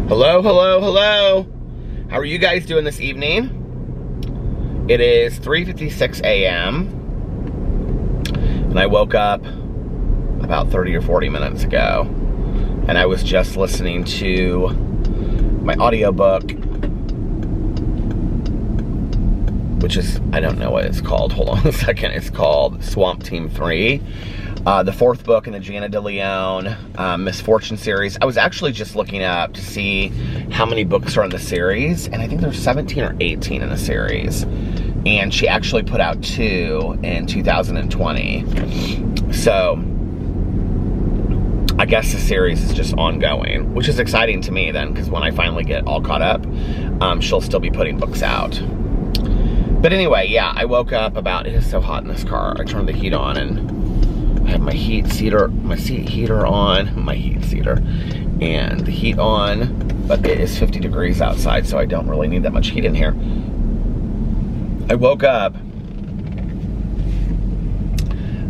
Hello, hello, hello. How are you guys doing this evening? It is 3:56 a.m. and I woke up about 30 or 40 minutes ago, and I was just listening to my audiobook, which is, I don't know what it's called. Hold on a second. It's called Swamp Team 3. The fourth book in the Jana de Leon Misfortune series. I was actually just looking up to see how many books are in the series, and I think there's 17 or 18 in the series. And she actually put out 2 in 2020. So I guess the series is just ongoing, which is exciting to me then, because when I finally get all caught up, she'll still be putting books out. But anyway, yeah, I woke up about, it is so hot in this car. I turned the heat on and I have my seat heater on, and the heat on, but it is 50 degrees outside, so I don't really need that much heat in here. I woke up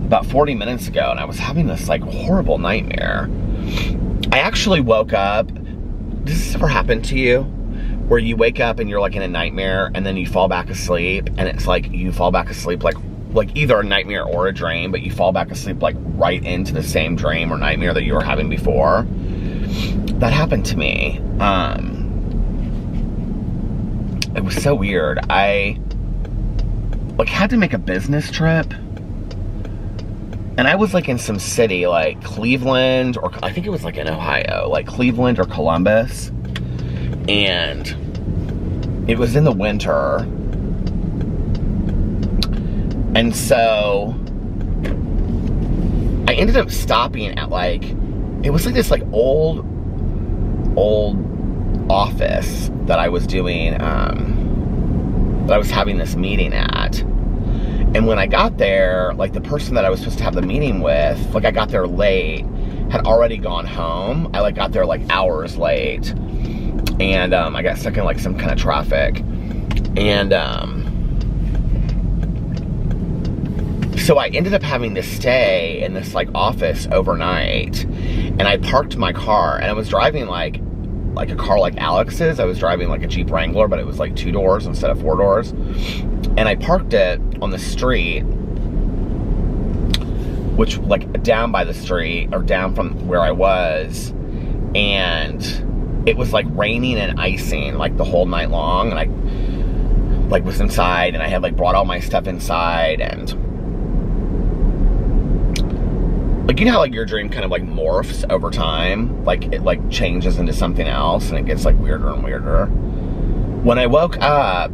about 40 minutes ago, and I was having this like horrible nightmare. I actually woke up, does this ever happen to you? Where you wake up and you're like in a nightmare, and then you fall back asleep, and it's like you fall back asleep like either a nightmare or a dream, but you fall back asleep like right into the same dream or nightmare that you were having before. That happened to me. It was so weird. I like had to make a business trip, and I was like in some city like Cleveland, or I think it was like in Ohio, like Cleveland or Columbus, and it was in the winter. And so I ended up stopping at like, it was like this like old office that I was doing, that I was having this meeting at. And when I got there, like the person that I was supposed to have the meeting with, like I got there late, had already gone home. I like got there like hours late, and I got stuck in like some kind of traffic. And so I ended up having to stay in this like office overnight, and I parked my car, and I was driving like a car like Alex's. I was driving like a Jeep Wrangler, but it was like 2 doors instead of 4 doors. And I parked it on the street, which like down by the street, or down from where I was, and it was like raining and icing like the whole night long, and I like was inside, and I had like brought all my stuff inside, and like, you know how like your dream kind of like morphs over time, like it like changes into something else, and it gets like weirder and weirder. When I woke up,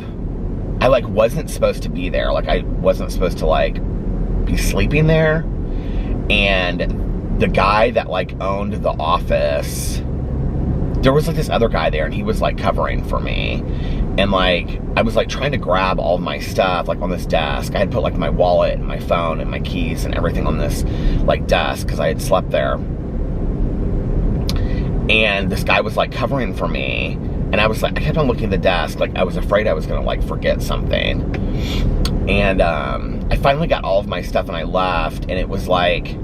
I like wasn't supposed to be there. Like I wasn't supposed to like be sleeping there. And the guy that like owned the office, there was like this other guy there, and he was like covering for me. And like, I was like trying to grab all of my stuff like on this desk. I had put like my wallet and my phone and my keys and everything on this like desk, because I had slept there. And this guy was like covering for me, and I was like, I kept on looking at the desk, like I was afraid I was gonna like forget something. And I finally got all of my stuff, and I left, and it was like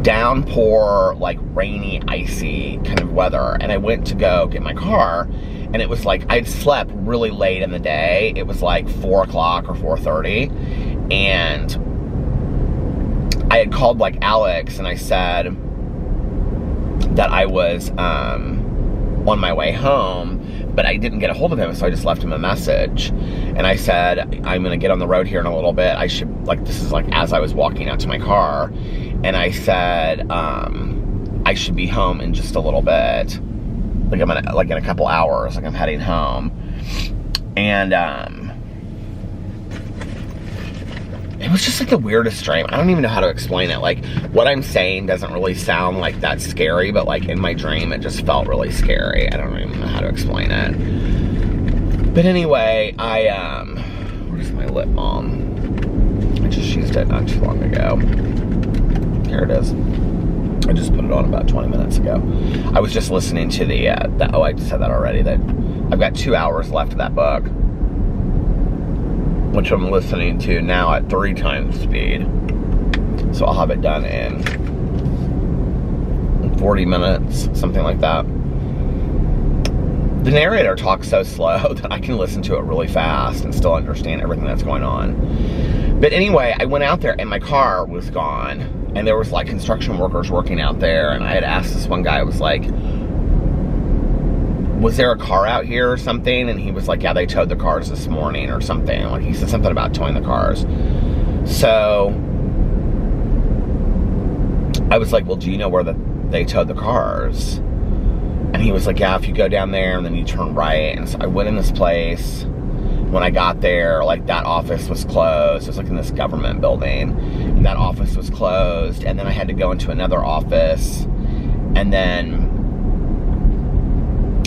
downpour, like rainy, icy kind of weather. And I went to go get my car, and it was like, I'd slept really late in the day. It was like 4 o'clock or 4:30. And I had called like Alex, and I said that I was on my way home, but I didn't get a hold of him, so I just left him a message. And I said, I'm gonna get on the road here in a little bit. I should, like, this is like as I was walking out to my car. And I said, I should be home in just a little bit. Like I'm gonna, like in a couple hours, like I'm heading home. And it was just like the weirdest dream. I don't even know how to explain it. Like what I'm saying doesn't really sound like that scary, but like in my dream it just felt really scary. I don't even know how to explain it. But anyway, where's my lip balm? I just used it not too long ago. Here it is. I just put it on about 20 minutes ago. I was just listening to the oh, I said that already, that I've got 2 hours left of that book, which I'm listening to now at 3 times speed. So I'll have it done in 40 minutes, something like that. the narrator talks so slow that I can listen to it really fast and still understand everything that's going on. But anyway, I went out there and my car was gone, and there was like construction workers working out there, and I had asked this one guy, I was like, was there a car out here or something? And he was like, yeah, they towed the cars this morning or something. Like, he said something about towing the cars. So I was like, well, do you know where they towed the cars? And he was like, yeah, if you go down there and then you turn right. And so I went in this place. When I got there, like, that office was closed. It was like in this government building, and that office was closed. And then I had to go into another office, and then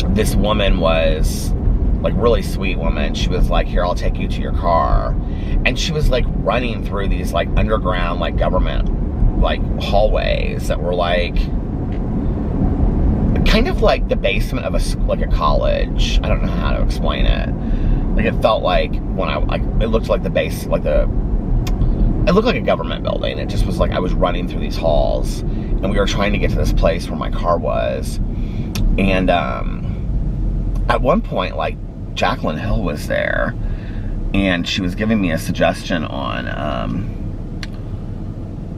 this woman was like, really sweet woman. She was like, here, I'll take you to your car. And she was like running through these like underground like government like hallways that were like kind of like the basement of a college. I don't know how to explain it. Like, it felt like when it looked like the base, like it looked like a government building. It just was like I was running through these halls, and we were trying to get to this place where my car was. And at one point, like, Jaclyn Hill was there, and she was giving me a suggestion on,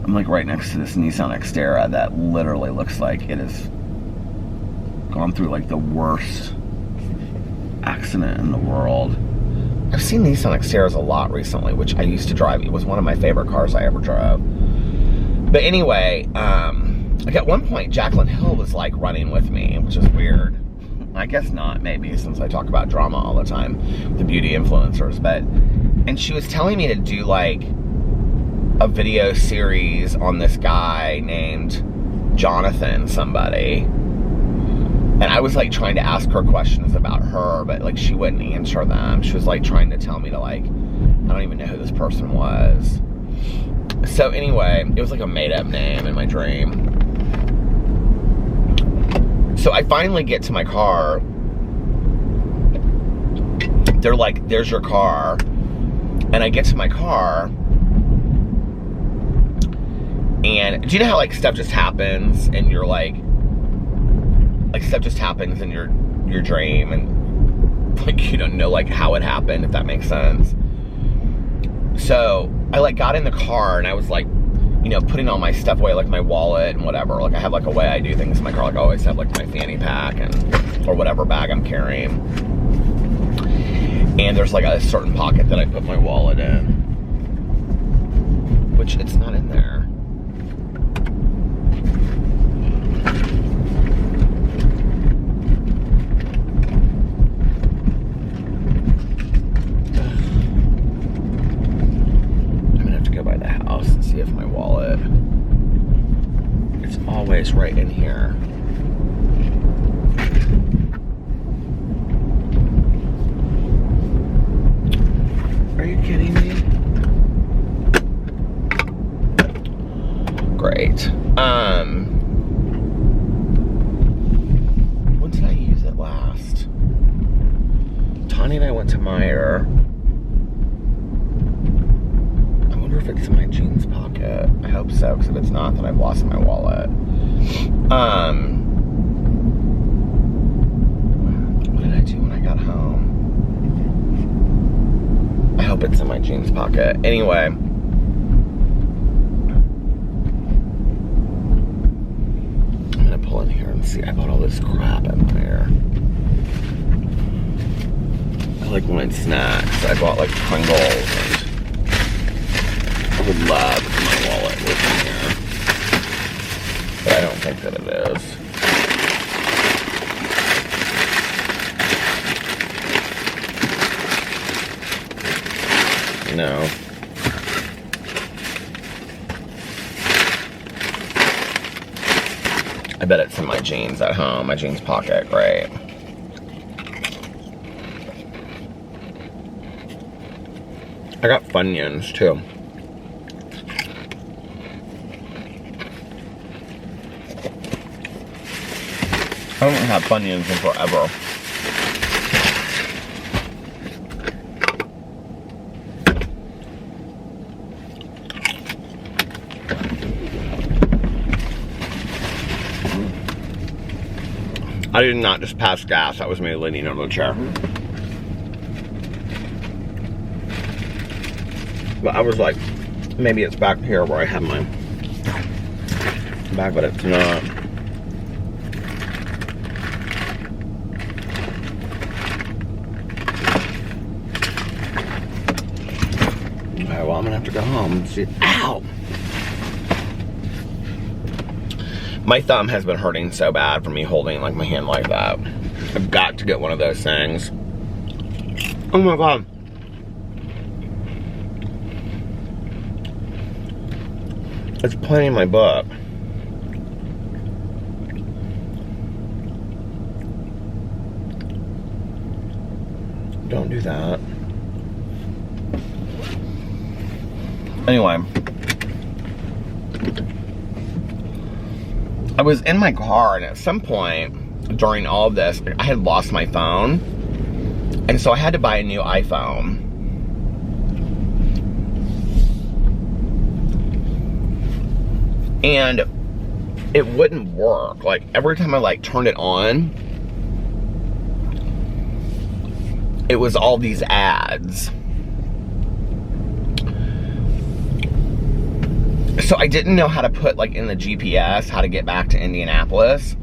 I'm like right next to this Nissan Xterra that literally looks like it has gone through like the worst accident in the world. I've seen Nissan Xterras a lot recently, which I used to drive. It was one of my favorite cars I ever drove. But anyway, like at one point, Jaclyn Hill was like running with me, which is weird. I guess not, maybe, since I talk about drama all the time, the beauty influencers. And she was telling me to do like a video series on this guy named Jonathan somebody. And I was like trying to ask her questions about her, but like she wouldn't answer them. She was like trying to tell me to like, I don't even know who this person was. So anyway, it was like a made up name in my dream. So I finally get to my car. They're like, there's your car. And I get to my car. And do you know how like stuff just happens and you're like stuff just happens in your dream, and like you don't know like how it happened, if that makes sense. So I like got in the car and I was like, you know, putting all my stuff away, like my wallet and whatever. Like I have like a way I do things in my car. Like I always have like my fanny pack or whatever bag I'm carrying. And there's like a certain pocket that I put my wallet in, which it's not in there. See if my wallet, it's always right in here. Are you kidding me? Great. When did I use it last? Tani and I went to Meijer. If it's in my jeans pocket. I hope so, because if it's not, then I've lost my wallet. What did I do when I got home? I hope it's in my jeans pocket. Anyway. I'm gonna pull in here and see. I bought all this crap in there. I like wanted snacks. I bought like Pringles and I would love my wallet was in here, but I don't think that it is. No. I bet it's in my jeans at home, my jeans pocket, great. I got Funyuns too. I haven't had Funyuns in forever. I I did not just pass gas. That was me leaning over the chair. But I was like, maybe it's back here where I have my bag, but it's not. Okay, well, I'm gonna have to go home and see. Ow! My thumb has been hurting so bad from me holding like my hand like that. I've got to get one of those things. Oh my God. It's playing in my book. Don't do that. Anyway. I was in my car, and at some point during all of this, I had lost my phone. And so I had to buy a new iPhone. And it wouldn't work. Like, every time I like turned it on, it was all these ads. So I didn't know how to put like in the GPS how to get back to Indianapolis.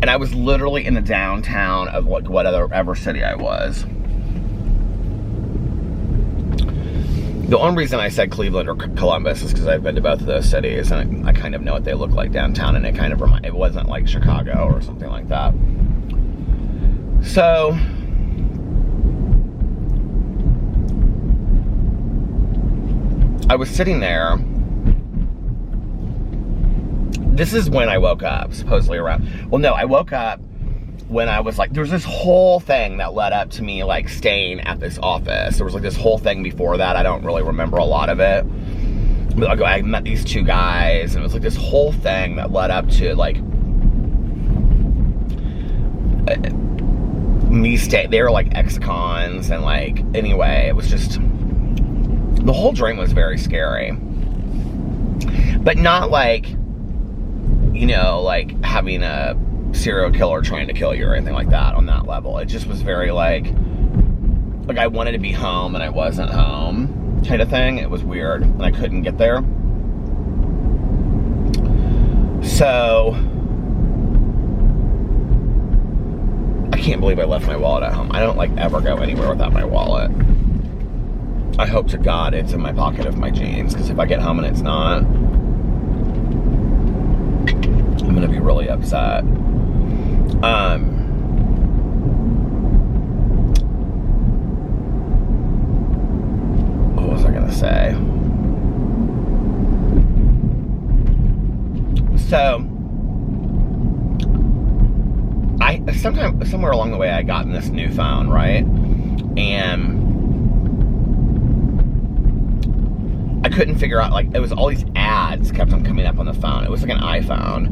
And I was literally in the downtown of like whatever city I was. The only reason I said Cleveland or Columbus is because I've been to both of those cities, and I kind of know what they look like downtown, and it kind of it wasn't like Chicago or something like that. So I was sitting there. This is when I woke up, supposedly around. Well, no, I woke up when I was like, there was this whole thing that led up to me like staying at this office. There was like this whole thing before that. I don't really remember a lot of it. But I met these two guys, and it was like this whole thing that led up to like me stay. They were like ex-cons, and like, anyway, it was just, the whole dream was very scary. But not like, you know, like having a serial killer trying to kill you or anything like that on that level. It just was very like I wanted to be home and I wasn't home kind of thing. It was weird, and I couldn't get there. So I can't believe I left my wallet at home. I don't like ever go anywhere without my wallet. I hope to God it's in my pocket of my jeans, because if I get home and it's not, I'm gonna be really upset. What was I gonna say? So, somewhere along the way, I got this new phone, right? And I couldn't figure out, like, it was all these ads kept on coming up on the phone. It was like an iPhone,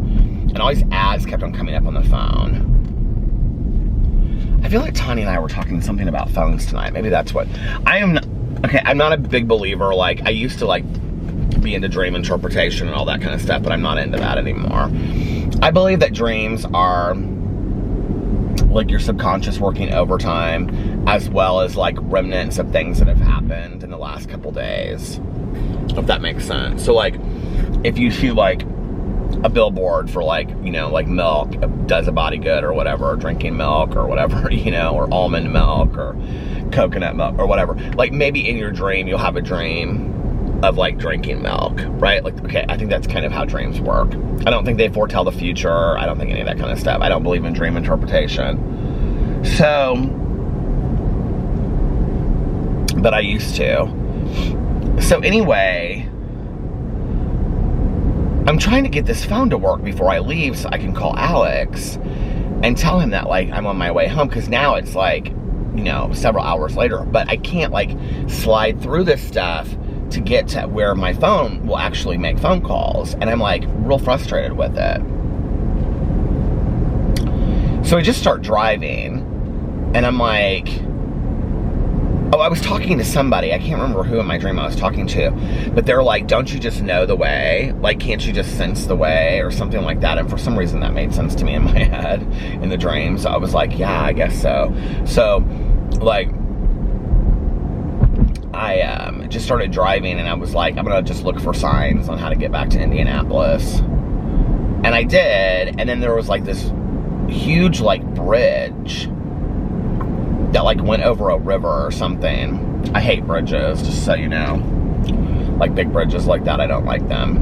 and all these ads kept on coming up on the phone. I feel like Tanya and I were talking something about phones tonight. Maybe that's what. I'm not a big believer. Like, I used to, like, be into dream interpretation and all that kind of stuff, but I'm not into that anymore. I believe that dreams are like your subconscious working overtime, as well as like remnants of things that have happened in the last couple days, if that makes sense. So like, if you see like a billboard for like, you know, like milk does a body good or whatever, or drinking milk or whatever, you know, or almond milk or coconut milk or whatever, like maybe in your dream you'll have a dream of like drinking milk, right? Like, okay, I think that's kind of how dreams work. I don't think they foretell the future. I don't think any of that kind of stuff. I don't believe in dream interpretation. So, but I used to. So anyway, I'm trying to get this phone to work before I leave so I can call Alex and tell him that like I'm on my way home, because now it's like, you know, several hours later, but I can't like slide through this stuff to get to where my phone will actually make phone calls, and I'm like real frustrated with it. So I just start driving, and I'm like, Oh, I was talking to somebody. I can't remember who in my dream I was talking to. But they're like, don't you just know the way? Like, can't you just sense the way? Or something like that. And for some reason that made sense to me in my head in the dream. So I was like, yeah, I guess so. So, like, I just started driving and I was like, I'm going to just look for signs on how to get back to Indianapolis. And I did. And then there was like this huge like bridge that like went over a river or something. I hate bridges, just so you know. Like big bridges like that, I don't like them.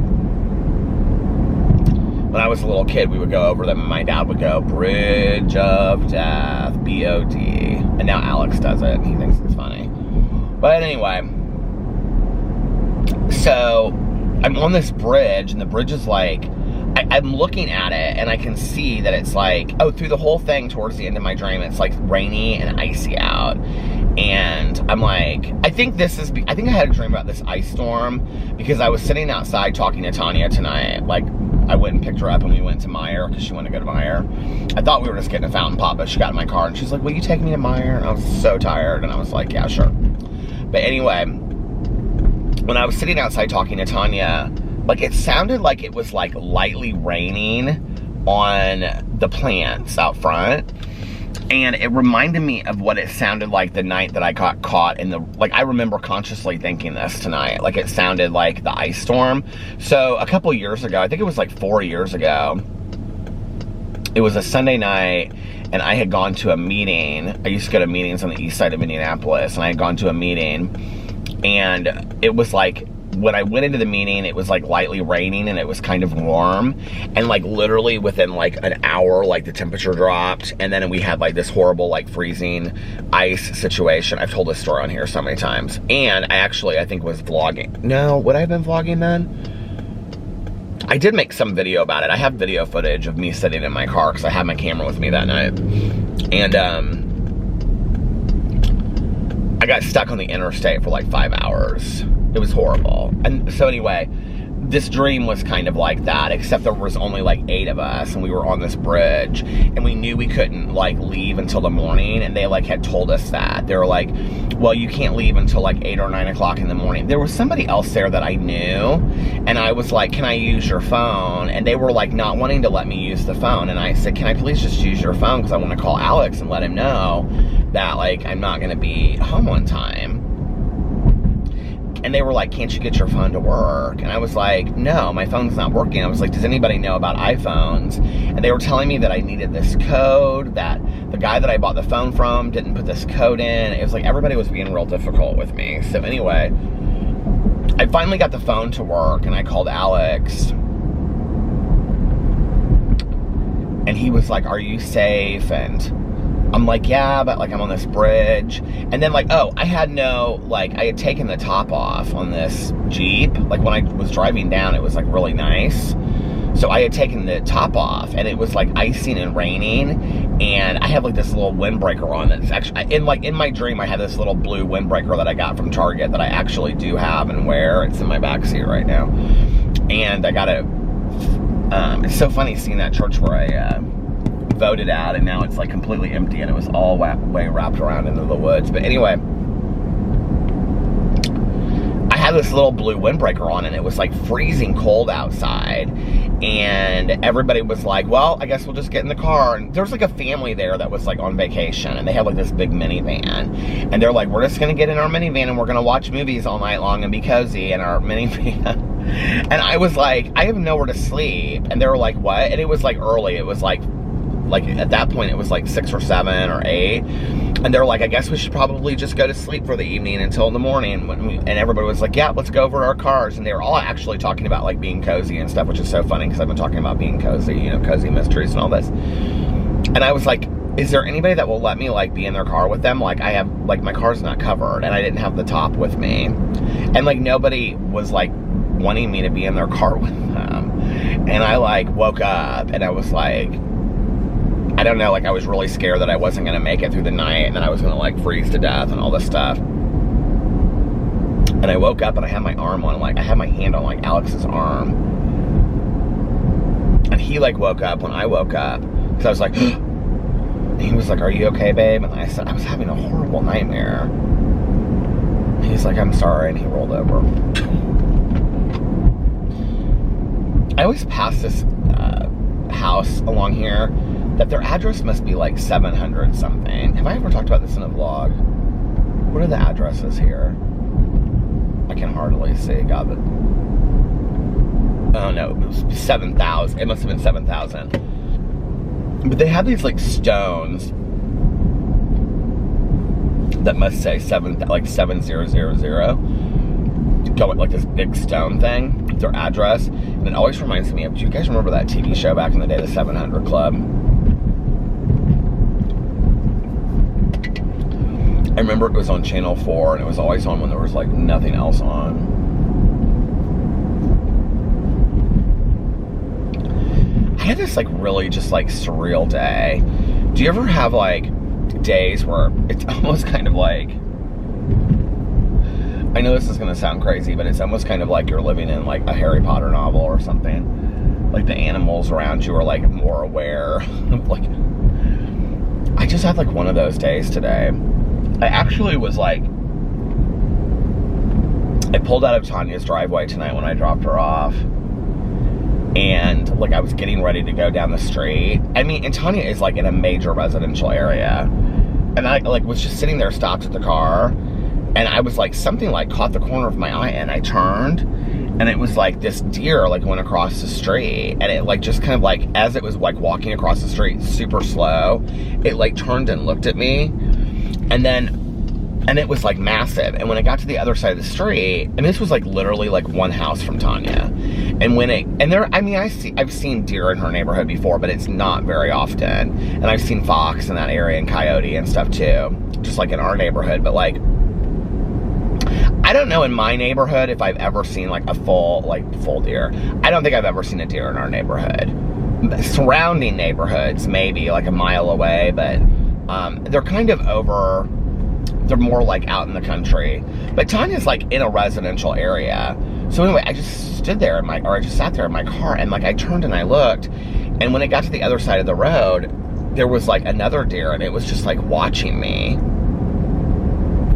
When I was a little kid, we would go over them and my dad would go, Bridge of Death, B-O-D. And now Alex does it and he thinks it's funny. But anyway, so I'm on this bridge and the bridge is like, I'm looking at it and I can see that it's like, oh, through the whole thing towards the end of my dream, it's like rainy and icy out. And I'm like, I think I had a dream about this ice storm because I was sitting outside talking to Tanya tonight. Like, I went and picked her up and we went to Meijer because she wanted to go to Meijer. I thought we were just getting a fountain pop, but she got in my car and she's like, will you take me to Meijer? And I was so tired and I was like, yeah, sure. But anyway, when I was sitting outside talking to Tanya, like it sounded like it was like lightly raining on the plants out front. And it reminded me of what it sounded like the night that I got caught in the, like I remember consciously thinking this tonight, like it sounded like the ice storm. So a couple years ago, I think it was like 4 years ago, it was a Sunday night and I had gone to a meeting. I used to go to meetings on the east side of Indianapolis and I had gone to a meeting and it was like, when I went into the meeting, it was like lightly raining and it was kind of warm. And like literally within like an hour, like the temperature dropped. And then we had like this horrible like freezing ice situation. I've told this story on here so many times. And I think was vlogging. No, would I have been vlogging then? I did make some video about it. I have video footage of me sitting in my car because I had my camera with me that night. And I got stuck on the interstate for like 5 hours. It was horrible. And so anyway, this dream was kind of like that, except there was only like 8 of us and we were on this bridge and we knew we couldn't like leave until the morning. And they like had told us that. They were like, well, you can't leave until like 8 or 9 o'clock in the morning. There was somebody else there that I knew and I was like, can I use your phone? And they were like not wanting to let me use the phone. And I said, can I please just use your phone? Because I want to call Alex and let him know that like I'm not going to be home on time. And they were like, can't you get your phone to work? And I was like, no, my phone's not working. I was like, does anybody know about iPhones? And they were telling me that I needed this code, that the guy that I bought the phone from didn't put this code in. It was like everybody was being real difficult with me. So anyway, I finally got the phone to work and I called Alex. And he was like, are you safe? And I'm like, yeah, but like I'm on this bridge. And then like, oh, I had taken the top off on this Jeep. Like when I was driving down, it was like really nice. So I had taken the top off and it was like icing and raining. And I have like this little windbreaker on that's actually, in my dream, I had this little blue windbreaker that I got from Target that I actually do have and wear. It's in my backseat right now. And I got it. It's so funny seeing that church where I, voted out and now it's like completely empty and it was all way wrapped around into the woods. But anyway, I had this little blue windbreaker on and it was like freezing cold outside and everybody was like, well, I guess we'll just get in the car. And there was like a family there that was like on vacation and they had like this big minivan and they're like, we're just gonna get in our minivan and we're gonna watch movies all night long and be cozy in our minivan. And I was like, I have nowhere to sleep. And they were like, what? And it was like early. It was like at that point it was like 6 or 7 or 8 and they're like, I guess we should probably just go to sleep for the evening until the morning. And everybody was like, yeah, let's go over to our cars. And they were all actually talking about like being cozy and stuff, which is so funny because I've been talking about being cozy, you know, cozy mysteries and all this. And I was like, is there anybody that will let me like be in their car with them? Like I have, like my car's not covered and I didn't have the top with me. And like nobody was like wanting me to be in their car with them. And I like woke up and I was like, I don't know, like I was really scared that I wasn't gonna make it through the night and then I was gonna like freeze to death and all this stuff. And I woke up and I had my arm on, like I had my hand on like Alex's arm. And he like woke up when I woke up. Cause I was like, and he was like, are you okay, babe? And I said, I was having a horrible nightmare. He's like, I'm sorry, and he rolled over. I always pass this house along here that their address must be like 700 something. Have I ever talked about this in a vlog? What are the addresses here? I can hardly see, God, but... Oh no, it was 7,000. It must have been 7,000. But they have these like stones that must say 7000. Going like this big stone thing, their address, and it always reminds me of, do you guys remember that TV show back in the day, the 700 Club? I remember it was on Channel 4, and it was always on when there was like nothing else on. I had this like really just like surreal day. Do you ever have like days where it's almost kind of like, I know this is going to sound crazy, but it's almost kind of like you're living in like a Harry Potter novel or something. Like the animals around you are like more aware. Like, I just had like one of those days today. I actually was like, I pulled out of Tanya's driveway tonight when I dropped her off. And like I was getting ready to go down the street. I mean, and Tanya is like in a major residential area. And I like was just sitting there, stopped at the car. And I was like, something like caught the corner of my eye, and I turned, and it was like this deer like went across the street, and it like just kind of like, as it was like walking across the street super slow, it like turned and looked at me, and it was like massive. And when it got to the other side of the street, and this was like literally like one house from Tanya, and when it, and there, I mean, I've seen deer in her neighborhood before, but it's not very often, and I've seen fox in that area and coyote and stuff too, just like in our neighborhood, but like, I don't know in my neighborhood if I've ever seen like a full deer. I don't think I've ever seen a deer in our neighborhood. Surrounding neighborhoods, maybe like a mile away, but they're kind of over, they're more like out in the country. But Tanya's like in a residential area. So anyway, I just stood there I just sat there in my car, and like I turned and I looked, and when it got to the other side of the road, there was like another deer, and it was just like watching me.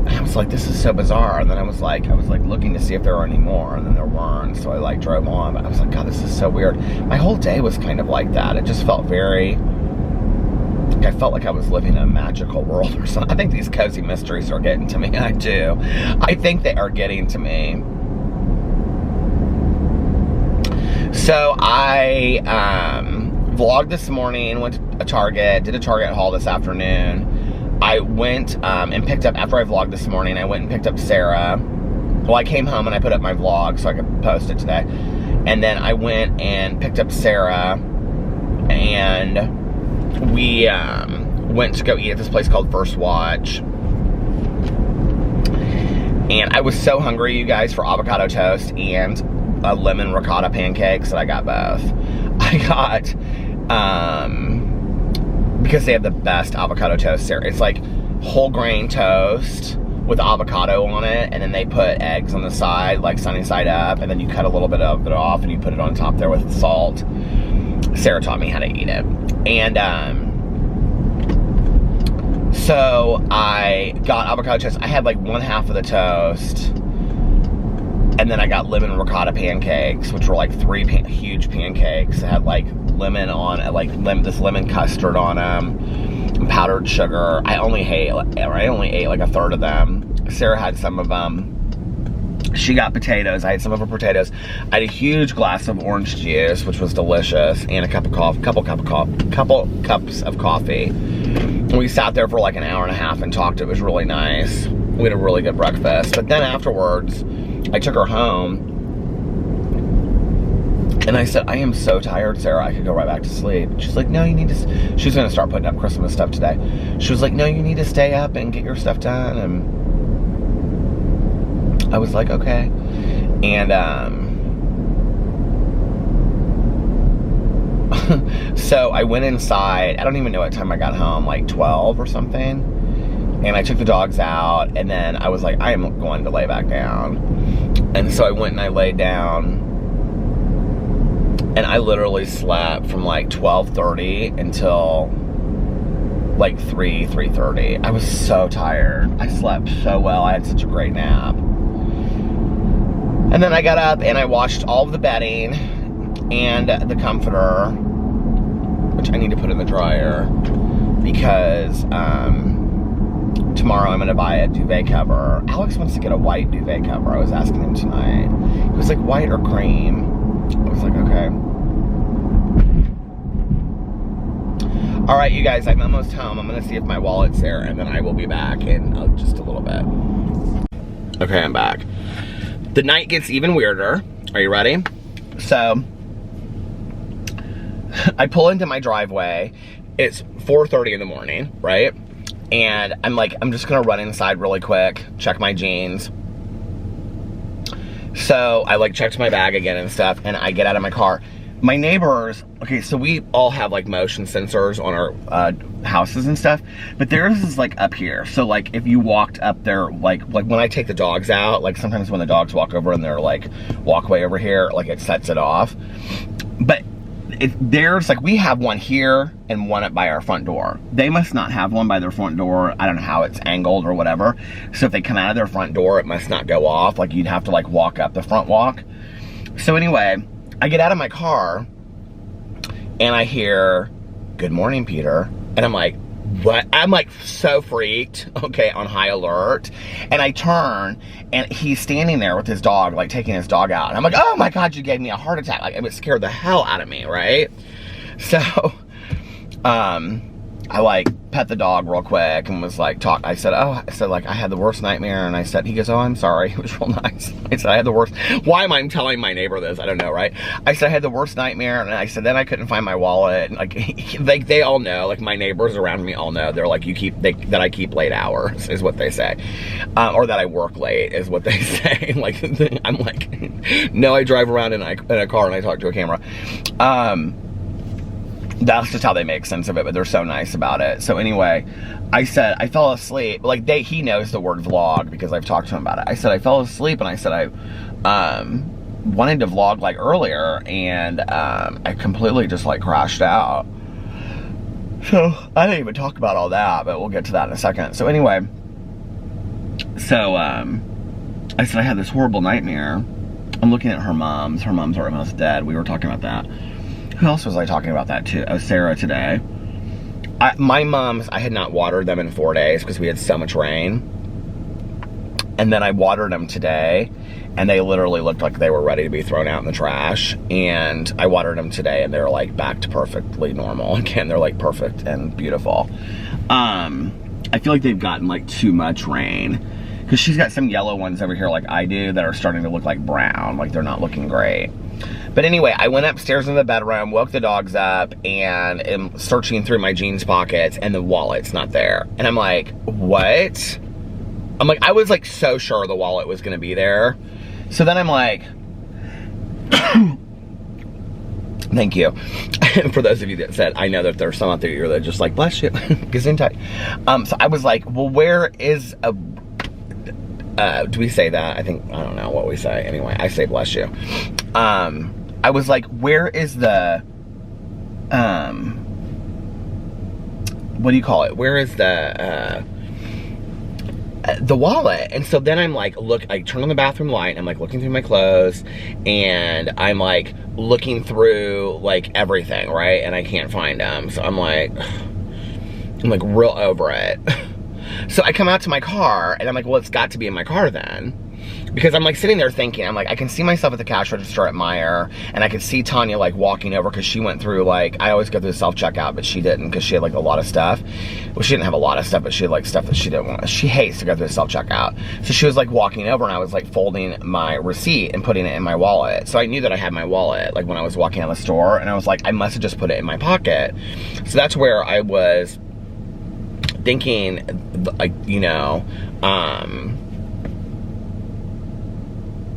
I was like, this is so bizarre. And then I was like looking to see if there were any more, and then there weren't. So I like drove on, but I was like, God, this is so weird. My whole day was kind of like that. It just felt very, I felt like I was living in a magical world or something. I think these cozy mysteries are getting to me. I do. I think they are getting to me. So I vlogged this morning, went to Target, did a Target haul this afternoon. I went and picked up, after I vlogged this morning, I went and picked up Sarah. Well, I came home and I put up my vlog so I could post it today. And then I went and picked up Sarah, and we went to go eat at this place called First Watch. And I was so hungry, you guys, for avocado toast and lemon ricotta pancakes that I got both. I got, because they have the best avocado toast there. It's like whole grain toast with avocado on it, and then they put eggs on the side, like sunny side up, and then you cut a little bit of it off and you put it on top there with salt. Sarah taught me how to eat it. And so I got avocado toast. I had like one half of the toast, and then I got lemon ricotta pancakes, which were like three huge pancakes. It had like lemon on it, like this lemon custard on them, powdered sugar. I only ate like a third of them. Sarah had some of them. She got potatoes. I had some of her potatoes. I had a huge glass of orange juice, which was delicious, and a cup of coffee, couple cups of coffee. And we sat there for like an hour and a half and talked. It was really nice. We had a really good breakfast. But then afterwards, I took her home, and I said, I am so tired, Sarah, I could go right back to sleep. She's like, no, you need to, she was going to start putting up Christmas stuff today. She was like, no, you need to stay up and get your stuff done. And I was like, okay. And so I went inside. I don't even know what time I got home, like 12 or something. And I took the dogs out, and then I was like, I am going to lay back down. And so I went and I laid down, and I literally slept from like 12:30 until like 3:30. I was so tired. I slept so well. I had such a great nap. And then I got up and I washed all of the bedding and the comforter, which I need to put in the dryer because tomorrow I'm gonna buy a duvet cover. Alex wants to get a white duvet cover. I was asking him tonight. He was like, white or cream? I was like, okay. All right, you guys, I'm almost home. I'm gonna see if my wallet's there, and then I will be back in just a little bit. Okay, I'm back. The night gets even weirder. Are you ready? So, I pull into my driveway. It's 4:30 in the morning, right? And I'm like, I'm just gonna run inside really quick, check my jeans. So, I like checked my bag again and stuff, and I get out of my car. My neighbors, okay, so we all have like motion sensors on our houses and stuff, but theirs is like up here. So like if you walked up there, like when I take the dogs out, like sometimes when the dogs walk over and they're like walkway over here, like it sets it off. But there's like, we have one here and one up by our front door. They must not have one by their front door. I don't know how it's angled or whatever. So if they come out of their front door, it must not go off. Like you'd have to like walk up the front walk. So anyway, I get out of my car and I hear, "Good morning, Peter." And I'm like, what? I'm like so freaked, okay, on high alert. And I turn and he's standing there with his dog, like taking his dog out. And I'm like, oh my God, you gave me a heart attack. Like it scared the hell out of me, right? So, I like pet the dog real quick and was like, I said, like I had the worst nightmare. And I said, he goes, "Oh, I'm sorry." It was real nice. I said, I had the worst. Why am I telling my neighbor this? I don't know, right? I said, I had the worst nightmare. And I said, then I couldn't find my wallet. And like, they all know, like my neighbors around me all know. They're like, that I keep late hours is what they say. Or that I work late is what they say. Like, I'm like, no, I drive around in a car and I talk to a camera. That's just how they make sense of it, but they're so nice about it. So anyway, I said, I fell asleep. Like he knows the word vlog because I've talked to him about it. I said, I fell asleep and I said, I wanted to vlog like earlier and I completely just like crashed out. So I didn't even talk about all that, but we'll get to that in a second. So anyway, so I said, I had this horrible nightmare. I'm looking at her mom's. Her mom's almost dead. We were talking about that. Who else was I talking about that to? Oh, Sarah today. My mom's, I had not watered them in 4 days because we had so much rain. And then I watered them today and they literally looked like they were ready to be thrown out in the trash. And I watered them today and they're like back to perfectly normal. Again, they're like perfect and beautiful. I feel like they've gotten like too much rain because she's got some yellow ones over here like I do that are starting to look like brown. Like they're not looking great. But anyway, I went upstairs in the bedroom, woke the dogs up, and am searching through my jeans pockets, and the wallet's not there. And I'm like, what? I'm like, I was like so sure the wallet was gonna be there. So then I'm like, thank you. For those of you that said, I know that there's some out there that are just like, bless you, gesundheit. So I was like, well, where is a, do we say that? I don't know what we say. Anyway, I say bless you. I was like, where is the, what do you call it? Where is the wallet? And so then I'm like, I turn on the bathroom light, I'm like looking through my clothes, and I'm like looking through like everything, right? And I can't find them. So I'm like real over it. So I come out to my car and I'm like, well, it's got to be in my car then. Because I'm like sitting there thinking, I'm like, I can see myself at the cash register at Meijer, and I could see Tanya like walking over because she went through like, I always go through the self-checkout, but she didn't because she had like a lot of stuff. Well, she didn't have a lot of stuff, but she had like stuff that she didn't want. She hates to go through the self-checkout. So she was like walking over and I was like folding my receipt and putting it in my wallet. So I knew that I had my wallet like when I was walking out of the store, and I was like, I must have just put it in my pocket. So that's where I was thinking, like, you know,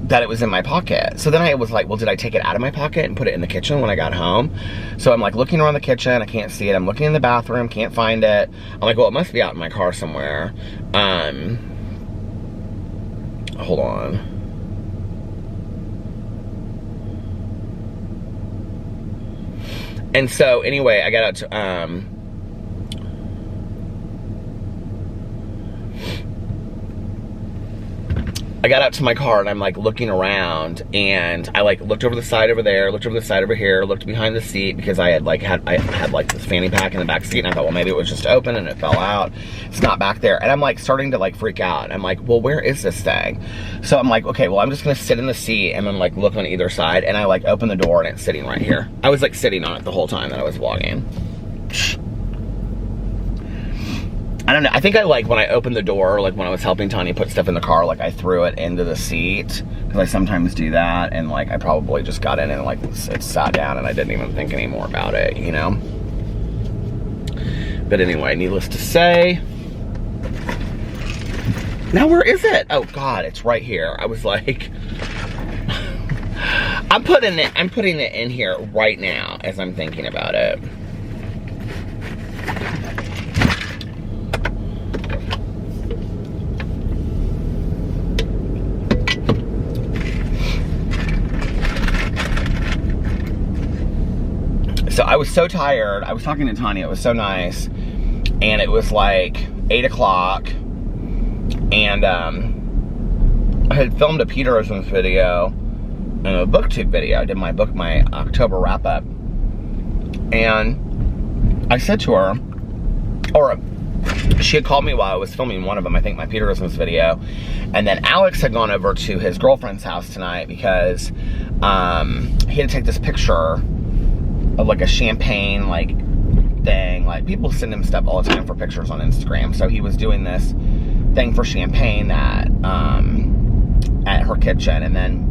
that it was in my pocket. So then I was like, well, did I take it out of my pocket and put it in the kitchen when I got home? So I'm like looking around the kitchen, I can't see it. I'm looking in the bathroom, can't find it. I'm like, well, it must be out in my car somewhere. Hold on. And so anyway, I got out to, I got out to my car and I'm like looking around, and I like looked over the side over there, looked over the side over here, looked behind the seat because I had like this fanny pack in the back seat, and I thought, well, maybe it was just open and it fell out. It's not back there. And I'm like starting to like freak out. I'm like, well, where is this thing? So I'm like, okay, well, I'm just gonna sit in the seat and then like look on either side, and I like open the door and it's sitting right here. I was like sitting on it the whole time that I was vlogging. I don't know, I think I like when I opened the door, like when I was helping Tanya put stuff in the car, like I threw it into the seat, because I sometimes do that, and like I probably just got in and like it sat down and I didn't even think any more about it, you know? But anyway, needless to say, now where is it? Oh God, it's right here. I was like, I'm putting it in here right now as I'm thinking about it. So I was so tired. I was talking to Tanya, it was so nice. And it was like 8 o'clock. And I had filmed a Peter Osmond video and a booktube video. I did my October wrap up. And I said to her, or she had called me while I was filming one of them, I think my Peter Osmond video. And then Alex had gone over to his girlfriend's house tonight because he had to take this picture of like a champagne like thing. Like people send him stuff all the time for pictures on Instagram. So he was doing this thing for champagne at her kitchen, and then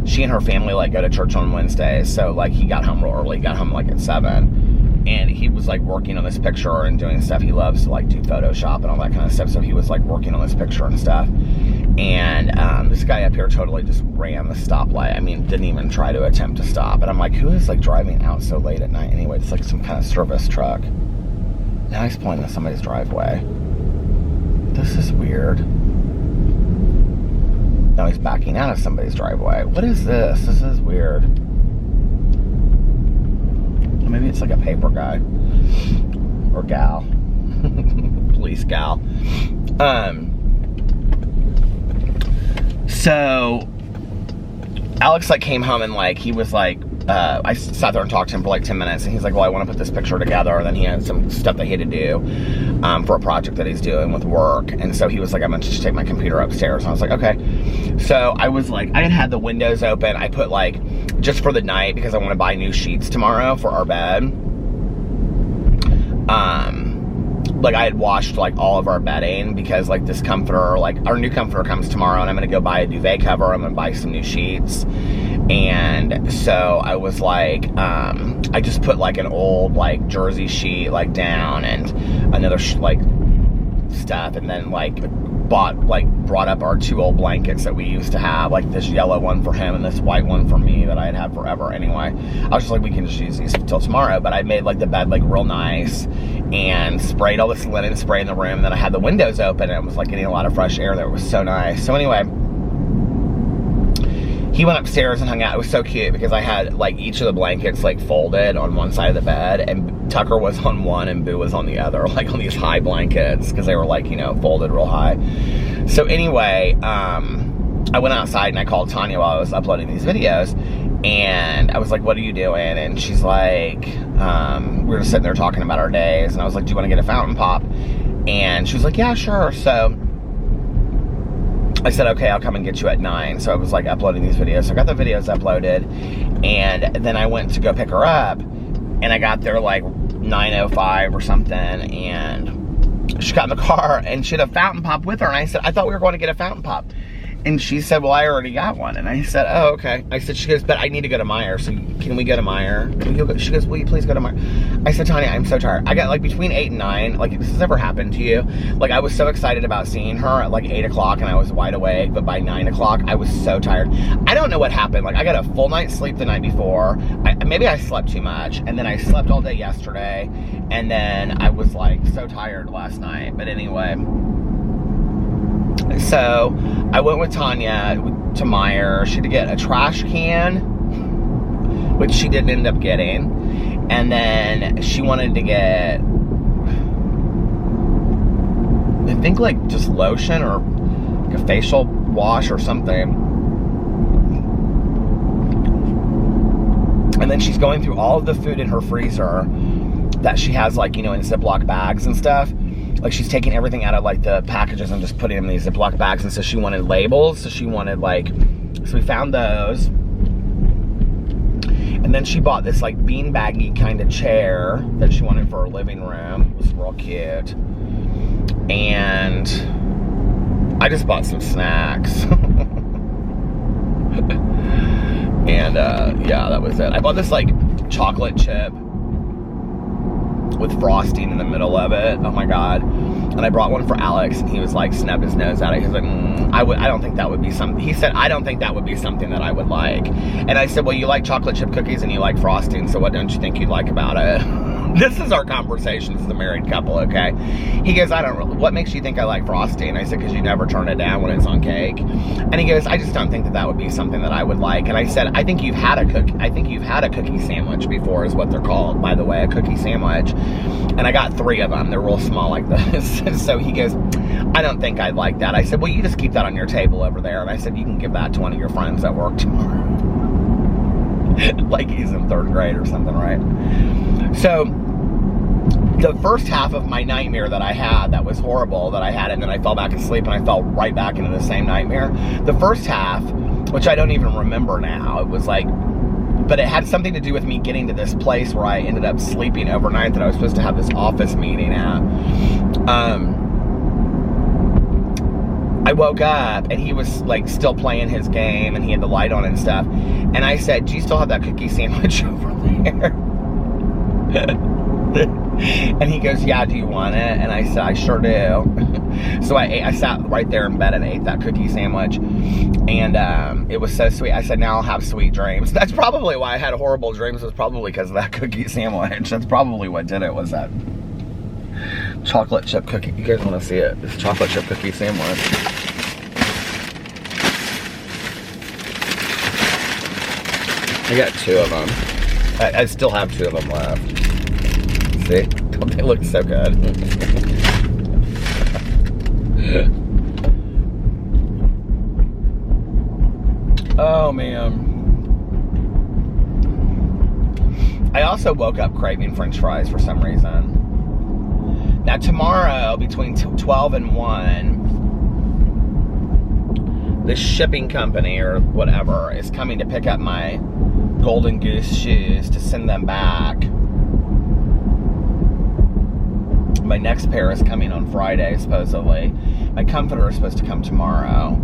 she and her family like go to church on Wednesdays. So like he got home real early, got home like at 7, and he was like working on this picture and doing stuff. He loves to like do Photoshop and all that kind of stuff. So he was like working on this picture and stuff. And this guy up here totally just ran the stoplight. I mean, didn't even try to attempt to stop. And I'm like, who is like driving out so late at night anyway? It's like some kind of service truck. Now he's pulling in somebody's driveway. This is weird. Now he's backing out of somebody's driveway. What is this? This is weird. Maybe it's like a paper guy. Or gal. Police gal. So Alex like came home and like he was like I sat there and talked to him for like 10 minutes, and he's like, well, I want to put this picture together. And then he had some stuff that he had to do for a project that he's doing with work. And so he was like, I'm going to just take my computer upstairs. And I was like, okay. So I was like, I had the windows open. I put like, just for the night, because I want to buy new sheets tomorrow for our bed. Like I had washed like all of our bedding, because like this comforter, like our new comforter comes tomorrow, and I'm going to go buy a duvet cover. I'm going to buy some new sheets. And so I was like, I just put like an old like jersey sheet like down, and another like stuff, and then like brought up our 2 old blankets that we used to have, like this yellow one for him and this white one for me that I had had forever anyway. I was just like, we can just use these until tomorrow. But I made like the bed like real nice and sprayed all this linen spray in the room, and then I had the windows open, and it was like getting a lot of fresh air there. It was so nice. So anyway, he went upstairs and hung out. It was so cute because I had like each of the blankets like folded on one side of the bed, and Tucker was on one and Boo was on the other, like on these high blankets, because they were like, you know, folded real high. So anyway, I went outside and I called Tanya while I was uploading these videos, and I was like, what are you doing? And she's like, we were just sitting there talking about our days, and I was like, do you want to get a fountain pop? And she was like, yeah, sure. So I said, okay, I'll come and get you at 9. So I was like uploading these videos. So I got the videos uploaded, and then I went to go pick her up, and I got there like 9:05 or something, and she got in the car and she had a fountain pop with her. And I said, I thought we were going to get a fountain pop. And she said, well, I already got one. And I said, oh, okay. I said, she goes, but I need to go to Meijer. So can we go to Meijer? She goes, will you please go to Meijer? I said, Tanya, I'm so tired. I got like between 8 and 9. Like, if this has ever happened to you, like I was so excited about seeing her at like 8 o'clock and I was wide awake. But by 9 o'clock, I was so tired. I don't know what happened. Like I got a full night's sleep the night before. Maybe I slept too much. And then I slept all day yesterday. And then I was like so tired last night. But anyway. So I went with Tanya to Meijer. She had to get a trash can, which she didn't end up getting. And then she wanted to get, I think like just lotion or a facial wash or something. And then she's going through all of the food in her freezer that she has, like, you know, in Ziploc bags and stuff. Like, she's taking everything out of, like, the packages and just putting them in these Ziploc bags. And so she wanted labels. So she wanted, like, so we found those. And then she bought this, like, beanbaggy kind of chair that she wanted for her living room. It was real cute. And I just bought some snacks. And, yeah, that was it. I bought this, like, chocolate chip with frosting in the middle of it. Oh my God. And I brought one for Alex, and he was like, snubbed his nose at it. He was like, I don't think that would be something. He said, I don't think that would be something that I would like. And I said, well, you like chocolate chip cookies and you like frosting, so what don't you think you'd like about it? This is our conversation as a married couple, okay? He goes, I don't really, what makes you think I like frosting? I said, because you never turn it down when it's on cake. And he goes, I just don't think that that would be something that I would like. And I said, I think you've had a cookie sandwich before, is what they're called, by the way, a cookie sandwich. And I got 3 of them. They're real small like this. So he goes, I don't think I'd like that. I said, well, you just keep that on your table over there. And I said, you can give that to one of your friends at work tomorrow. Like he's in 3rd grade or something, right? So the first half of my nightmare that I had, that was horrible, that I had, and then I fell back asleep and I fell right back into the same nightmare. The first half, which I don't even remember now, it was like, but it had something to do with me getting to this place where I ended up sleeping overnight that I was supposed to have this office meeting at. I woke up and he was like still playing his game and he had the light on and stuff. And I said, do you still have that cookie sandwich over there? And he goes, yeah, do you want it? And I said, I sure do. So I sat right there in bed and ate that cookie sandwich. And it was so sweet. I said, now I'll have sweet dreams. That's probably why I had horrible dreams, was probably because of that cookie sandwich. That's probably what did it, was that chocolate chip cookie. You guys want to see it? This chocolate chip cookie sandwich. I got 2 of them. I still have 2 of them left. See? Don't they look so good? Oh, man. I also woke up craving French fries for some reason. Now, tomorrow, between 12 and 1, this shipping company or whatever is coming to pick up my Golden Goose shoes to send them back. My next pair is coming on Friday, supposedly. My comforter is supposed to come tomorrow.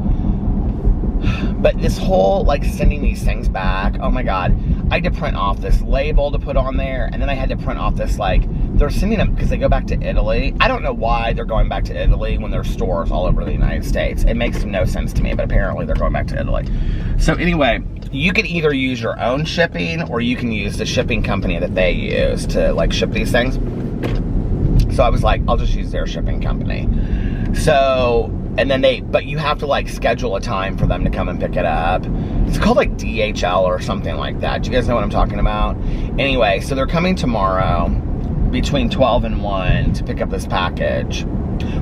But this whole, like, sending these things back, oh my God. I had to print off this label to put on there, and then I had to print off this, like, they're sending them because they go back to Italy. I don't know why they're going back to Italy when there's stores all over the United States. It makes no sense to me, but apparently they're going back to Italy. So anyway, you can either use your own shipping, or you can use the shipping company that they use to, like, ship these things. So I was like, I'll just use their shipping company. So, and then but you have to, like, schedule a time for them to come and pick it up. It's called, like, DHL or something like that. Do you guys know what I'm talking about? Anyway, so they're coming tomorrow between 12 and 1 to pick up this package,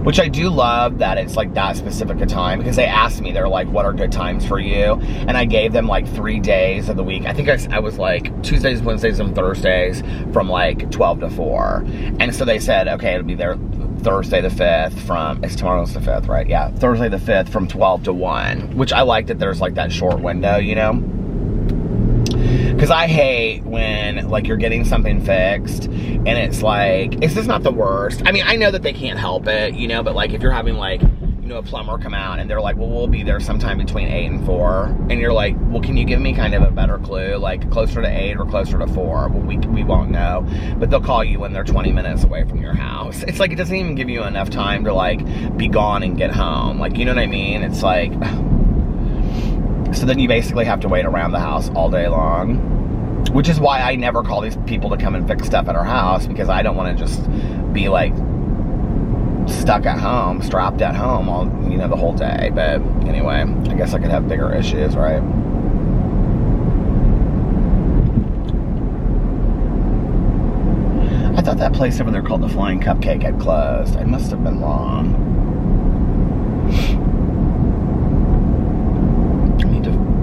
which I do love that it's, like, that specific a time, because they asked me, they're like, what are good times for you? And I gave them, like, 3 days of the week. I think I was like Tuesdays, Wednesdays, and Thursdays from, like, 12 to 4. And so they said, okay, it'll be there Thursday the 5th from, it's tomorrow's the 5th, right? Yeah, Thursday the 5th from 12 to 1, which I like that there's, like, that short window, you know? Because I hate when, like, you're getting something fixed and it's like, it's just not the worst. I mean, I know that they can't help it, you know, but, like, if you're having, like, you know, a plumber come out and they're like, well, we'll be there sometime between 8 and 4. And you're like, well, can you give me kind of a better clue? Like, closer to 8 or closer to 4? Well, we won't know. But they'll call you when they're 20 minutes away from your house. It's like, it doesn't even give you enough time to, like, be gone and get home. Like, you know what I mean? It's like, so then you basically have to wait around the house all day long. Which is why I never call these people to come and fix stuff at our house, because I don't want to just be, like, stuck at home, strapped at home all, you know, the whole day. But anyway, I guess I could have bigger issues, right? I thought that place over there called the Flying Cupcake had closed. I must have been wrong.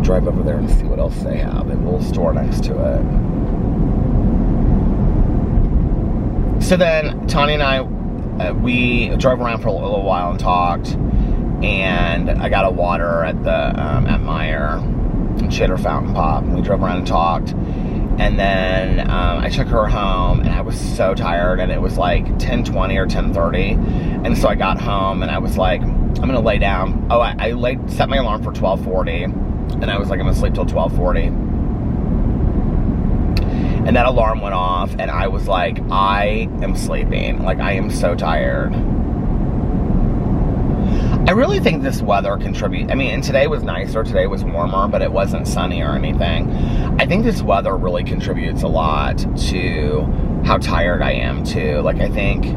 drive over there and see what else they have. They have a little store next to it. So then Tanya and I, we drove around for a little while and talked, and I got a water at the at Meijer, and she had her fountain pop, and we drove around and talked, and then I took her home, and I was so tired, and it was like 10:20 or 10:30, and so I got home, and I was like, I'm gonna lay down. Oh, I set my alarm for 12:40, and I was like, I'm gonna sleep till 12:40. And that alarm went off, and I was like, I am sleeping. Like, I am so tired. I really think this weather contributes. I mean, and today was nicer, today was warmer, but it wasn't sunny or anything. I think this weather really contributes a lot to how tired I am, too. Like, I think,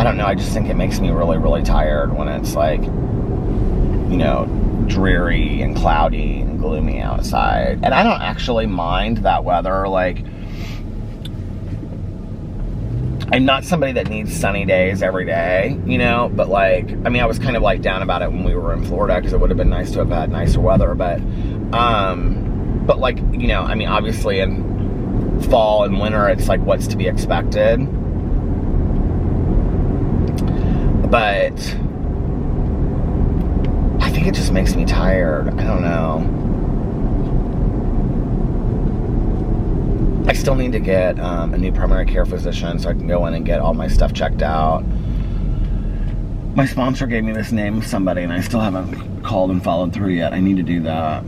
I don't know, I just think it makes me really, really tired when it's like, you know, dreary and cloudy and gloomy outside. And I don't actually mind that weather. Like, I'm not somebody that needs sunny days every day, you know, but like, I mean, I was kind of like down about it when we were in Florida, because it would have been nice to have had nicer weather, but like, you know, I mean, obviously in fall and winter, it's like what's to be expected. But I think it just makes me tired. I don't know. I still need to get a new primary care physician so I can go in and get all my stuff checked out. My sponsor gave me this name of somebody, and I still haven't called and followed through yet. I need to do that.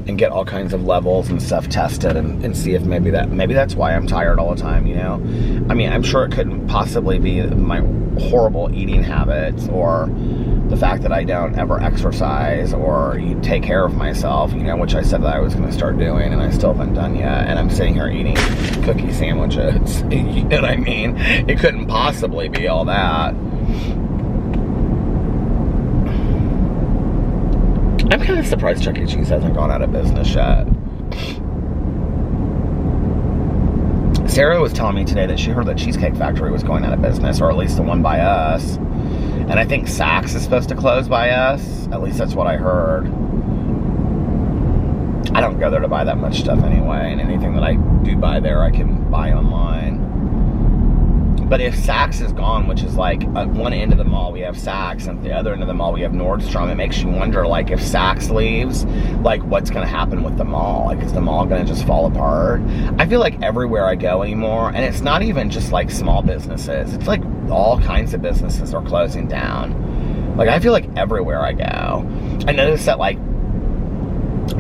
And get all kinds of levels and stuff tested, and see if maybe that's why I'm tired all the time, you know? I mean, I'm sure it couldn't possibly be my horrible eating habits, or the fact that I don't ever exercise or take care of myself, you know, which I said that I was going to start doing, and I still haven't done yet. And I'm sitting here eating cookie sandwiches. You know what I mean? It couldn't possibly be all that. I'm kind of surprised Chuck E. Cheese hasn't gone out of business yet. Sarah was telling me today that she heard that Cheesecake Factory was going out of business, or at least the one by us. And I think Saks is supposed to close by us. At least that's what I heard. I don't go there to buy that much stuff anyway, and anything that I do buy there, I can buy online. But if Saks is gone, which is like at one end of the mall we have Saks, and at the other end of the mall we have Nordstrom, it makes you wonder, like, if Saks leaves, like, what's going to happen with the mall? Like, is the mall going to just fall apart? I feel like everywhere I go anymore, and it's not even just like small businesses, it's like all kinds of businesses are closing down. Like, I feel like everywhere I go. I noticed that, like,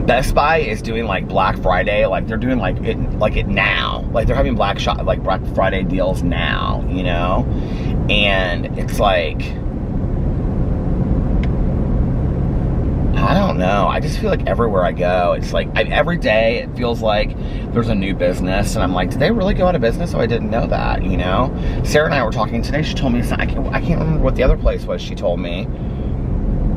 Best Buy is doing like Black Friday, like they're doing like it now, like they're having Black Friday deals now, you know, and it's like, I don't know, I just feel like everywhere I go, it's like every day it feels like there's a new business, and I'm like, did they really go out of business? Oh, I didn't know that, you know. Sarah and I were talking today. She told me, I can't remember what the other place was. She told me,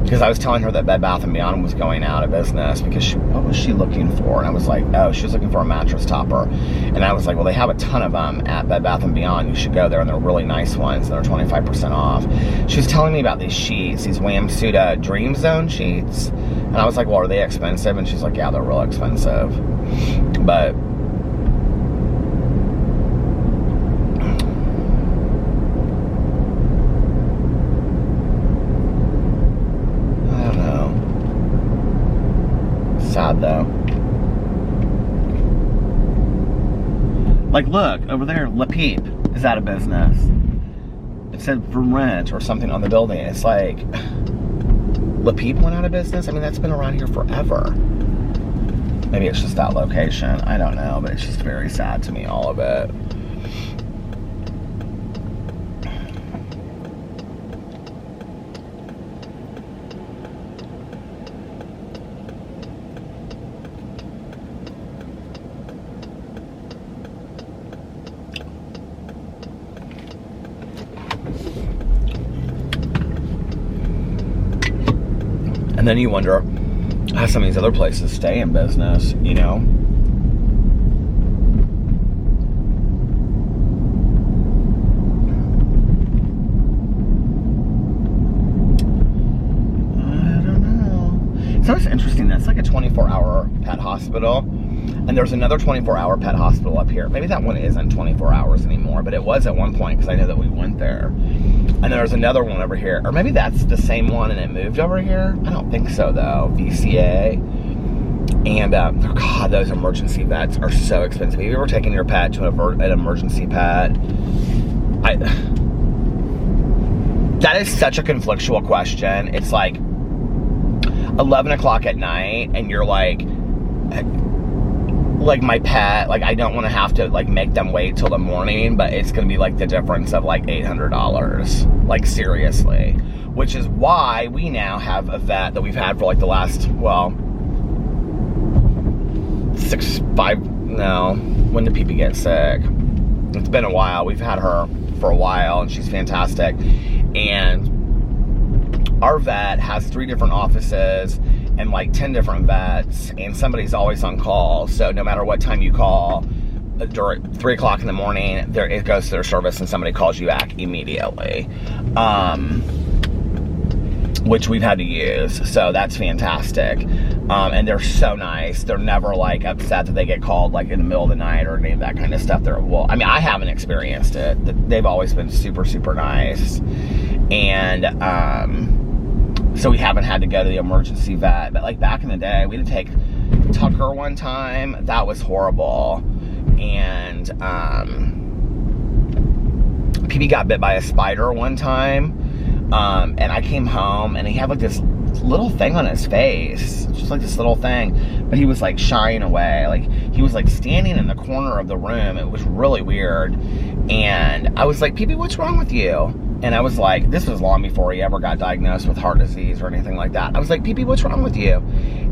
because I was telling her that Bed Bath & Beyond was going out of business, because what was she looking for? And I was like, oh, she was looking for a mattress topper. And I was like, well, they have a ton of them at Bed Bath & Beyond. You should go there, and they're really nice ones, and they're 25% off. She was telling me about these sheets, these Wamsuda Dream Zone sheets. And I was like, well, are they expensive? And she's like, yeah, they're real expensive. But sad though. Like, look over there, Le Peep is out of business. It said for rent or something on the building. It's like, Le Peep went out of business. I mean, that's been around here forever. Maybe it's just that location, I don't know, but it's just very sad to me, all of it. And then you wonder how some of these other places stay in business, you know? what's interesting? That's like a 24-hour pet hospital. And there's another 24-hour pet hospital up here. Maybe that one isn't 24 hours anymore, but it was at one point because I know that we went there. And there's another one over here. Or maybe that's the same one and it moved over here. I don't think so, though. VCA. And, God, those emergency vets are so expensive. Have you ever taken your pet to an emergency pet? That is such a conflictual question. It's like 11 o'clock at night and you're like my pet, like I don't want to have to like make them wait till the morning, but it's going to be like the difference of like $800, like seriously, which is why we now have a vet that we've had for like the last, well, when did Pee-Pee get sick? It's been a while. We've had her for a while and she's fantastic. And our vet has 3 different offices and like 10 different vets, and somebody's always on call. So no matter what time you call, during 3 o'clock in the morning, it goes to their service and somebody calls you back immediately, which we've had to use. So that's fantastic. And they're so nice. They're never like upset that they get called like in the middle of the night or any of that kind of stuff. I mean, I haven't experienced it. They've always been super, super nice. And, so we haven't had to go to the emergency vet. But like back in the day, we had to take Tucker one time. That was horrible. And Pee-Pee got bit by a spider one time. And I came home and he had like this little thing on his face. Just like this little thing. But he was like shying away. Like he was like standing in the corner of the room. It was really weird. And I was like, Pee-Pee, what's wrong with you? And I was like, this was long before he ever got diagnosed with heart disease or anything like that. I was like, Pee-Pee, what's wrong with you?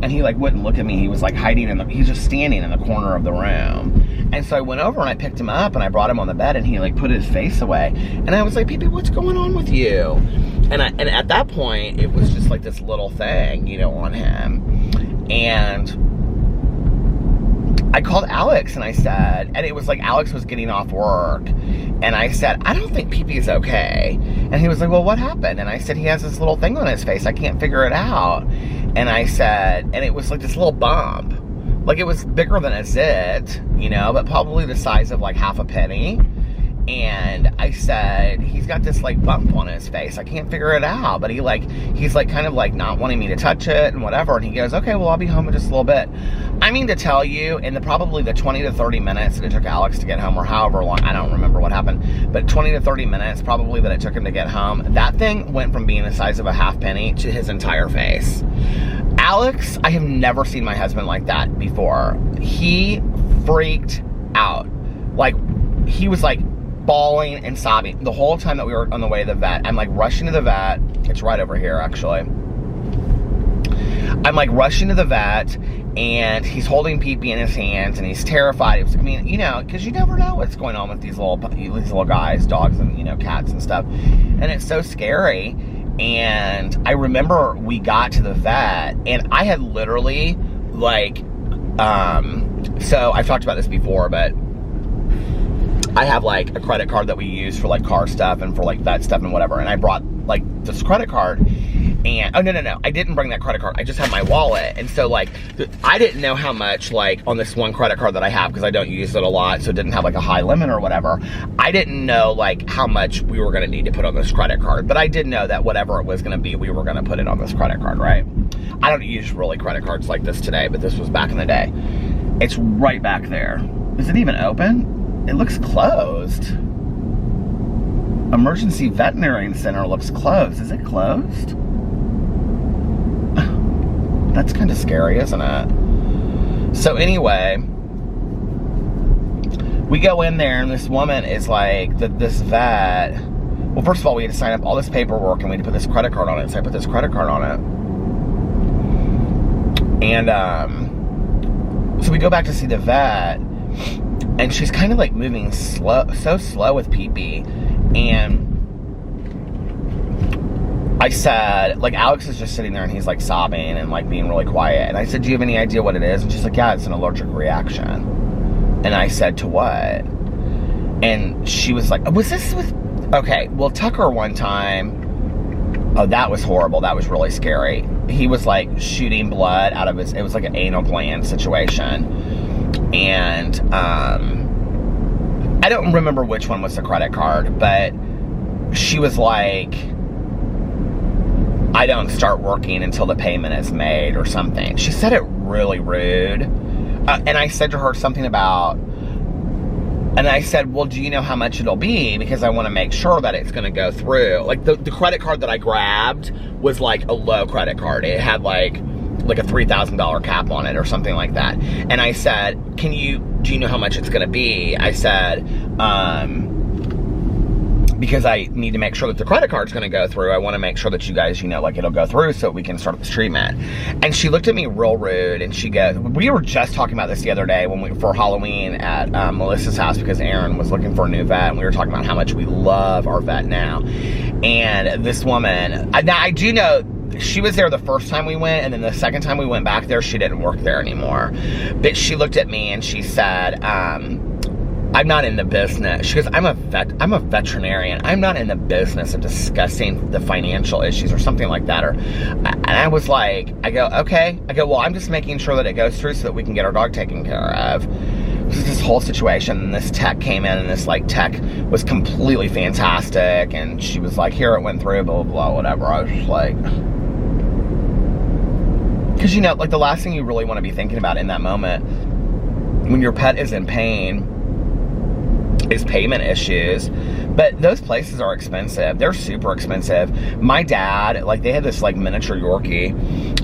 And he like wouldn't look at me. He was like hiding he was just standing in the corner of the room. And so I went over and I picked him up and I brought him on the bed and he like put his face away. And I was like, Pee-Pee, what's going on with you? And at that point, it was just like this little thing, you know, on him. And I called Alex and I said, and it was like Alex was getting off work. And I said, I don't think Pee-Pee's okay. And he was like, well, what happened? And I said, he has this little thing on his face. I can't figure it out. And I said, and it was like this little bump. Like it was bigger than a zit, you know, but probably the size of like half a penny. And I said, he's got this like bump on his face. I can't figure it out. But he's like kind of like not wanting me to touch it and whatever. And he goes, okay, well, I'll be home in just a little bit. I mean to tell you, in probably the 20 to 30 minutes that it took Alex to get home, or however long, I don't remember what happened, but 20 to 30 minutes probably that it took him to get home, that thing went from being the size of a half penny to his entire face. Alex, I have never seen my husband like that before. He freaked out. Like, he was like bawling and sobbing the whole time that we were on the way to the vet. I'm like rushing to the vet. It's right over here, actually. I'm like rushing to the vet, and he's holding Pee-Pee in his hands, and he's terrified. I mean, you know, because you never know what's going on with these little guys, dogs, and, you know, cats and stuff. And it's so scary. And I remember we got to the vet, and I had literally, like, so I've talked about this before, but I have, like, a credit card that we use for, like, car stuff and for, like, vet stuff and whatever. And I brought, like, this credit card. And, oh, no. I didn't bring that credit card. I just had my wallet. And so, like, I didn't know how much, like, on this one credit card that I have, because I don't use it a lot, so it didn't have, like, a high limit or whatever. I didn't know, like, how much we were going to need to put on this credit card. But I did know that whatever it was going to be, we were going to put it on this credit card, right? I don't use, really, credit cards like this today, but this was back in the day. It's right back there. Is it even open? It looks closed. Emergency Veterinary Center looks closed. Is it closed? That's kind of scary, isn't it? So anyway, we go in there, and this woman is like, this vet. Well, first of all, we had to sign up all this paperwork, and we had to put this credit card on it. So I put this credit card on it. And so we go back to see the vet, and she's kind of like moving slow, so slow with Pee-Pee. And I said, like, Alex is just sitting there and he's like sobbing and like being really quiet. And I said, do you have any idea what it is? And she's like, yeah, it's an allergic reaction. And I said, to what? And she was like, was this with, okay, well, Tucker one time, Oh, that was horrible. That was really scary. He was like shooting blood out of it was like an anal gland situation. And I don't remember which one was the credit card, but she was like, I don't start working until the payment is made or something. She said it really rude. And I said to her something about, and I said, well, do you know how much it'll be? Because I want to make sure that it's going to go through. Like, the credit card that I grabbed was like a low credit card. It had like a $3,000 cap on it or something like that. And I said, do you know how much it's going to be? I said, because I need to make sure that the credit card's going to go through. I want to make sure that you guys, like it'll go through so we can start this treatment. And she looked at me real rude, and she goes, we were just talking about this the other day for Halloween at Melissa's house, because Aaron was looking for a new vet, and we were talking about how much we love our vet now. And this woman, now I do know, she was there the first time we went, and then the second time we went back there, she didn't work there anymore. But she looked at me and she said, I'm not in the business. She goes, I'm a veterinarian. I'm not in the business of discussing the financial issues or something like that. And I was like, I go, okay. I go, well, I'm just making sure that it goes through so that we can get our dog taken care of. This whole situation, and this tech came in, and this tech was completely fantastic. And she was like, here, it went through, blah, blah, blah, whatever. I was just like, because the last thing you really want to be thinking about in that moment when your pet is in pain is payment issues. But those places are expensive. They're super expensive. My dad, they had this miniature Yorkie,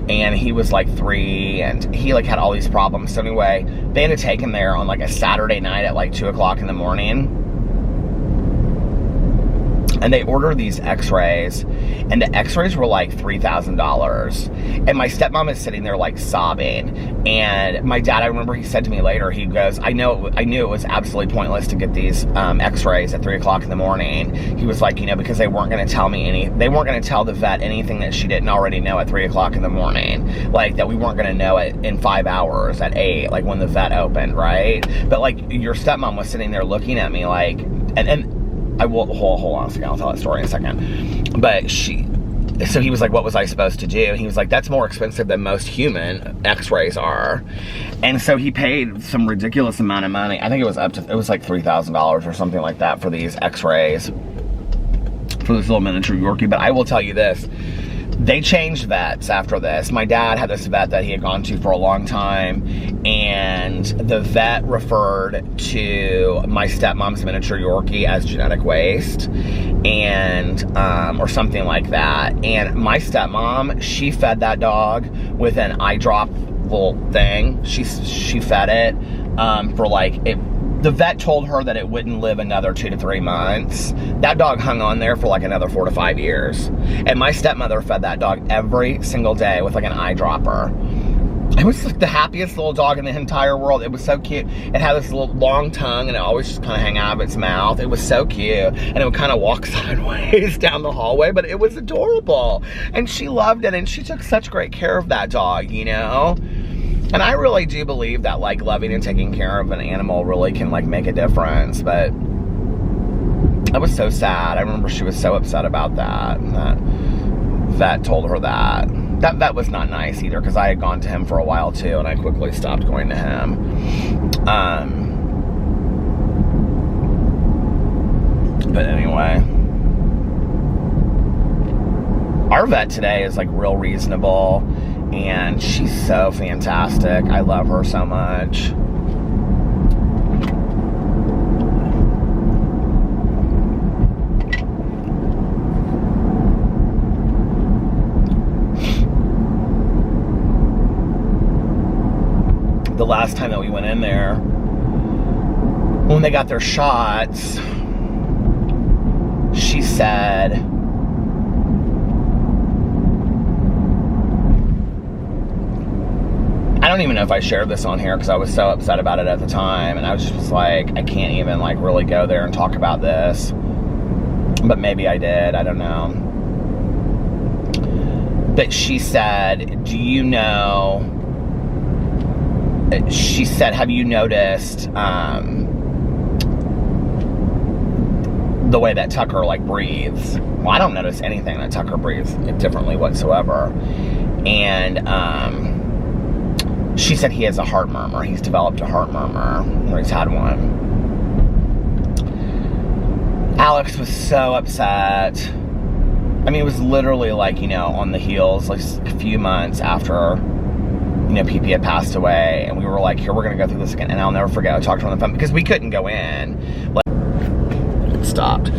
and he was 3, and he had all these problems. So anyway, they had to take him there on a Saturday night at 2 o'clock in the morning. And they ordered these x-rays, and the x-rays were $3,000. And my stepmom is sitting there sobbing. And my dad, I remember he said to me later, he goes, I knew it was absolutely pointless to get these x-rays at 3 o'clock in the morning. He was like, because they weren't going to tell me they weren't going to tell the vet anything that she didn't already know at 3 o'clock in the morning. That we weren't going to know it in 5 hours at 8, when the vet opened, right? But your stepmom was sitting there looking at me and I will, hold on a second, I'll tell that story in a second. But so he was like, what was I supposed to do? And he was like, that's more expensive than most human x-rays are. And so he paid some ridiculous amount of money. I think it was $3,000 or something like that for these x-rays, for this little miniature Yorkie. But I will tell you this, they changed vets after this. My dad had this vet that he had gone to for a long time, and the vet referred to my stepmom's miniature Yorkie as genetic waste, and or something like that. And my stepmom, she fed that dog with an eye drop little thing. She fed it for the vet told her that it wouldn't live another 2 to 3 months. That dog hung on there for another 4 to 5 years. And my stepmother fed that dog every single day with an eye dropper. It was the happiest little dog in the entire world. It was so cute. It had this little long tongue, and it always just kind of hang out of its mouth. It was so cute. And it would kind of walk sideways down the hallway, but it was adorable. And she loved it, and she took such great care of that dog, And I really do believe that loving and taking care of an animal really can make a difference. But I was so sad. I remember she was so upset about that. And that vet told her that. That was not nice either, because I had gone to him for a while too, and I quickly stopped going to him. But anyway, our vet today is real reasonable. And she's so fantastic. I love her so much. The last time that we went in there, when they got their shots, she said, I don't even know if I shared this on here because I was so upset about it at the time, and I was just I can't even really go there and talk about this. But maybe I did, I don't know. But she said, she said, have you noticed the way that Tucker like breathes. Well, I don't notice anything that Tucker breathes differently whatsoever. And she said he has a heart murmur. He's developed a heart murmur, or he's had one. Alex was so upset. I mean, it was literally like, you know, on the heels, like a few months after, you know, PP had passed away, and we were like, here, we're gonna go through this again. And I'll never forget, I talked to her on the phone, because we couldn't go in. Like, it stopped.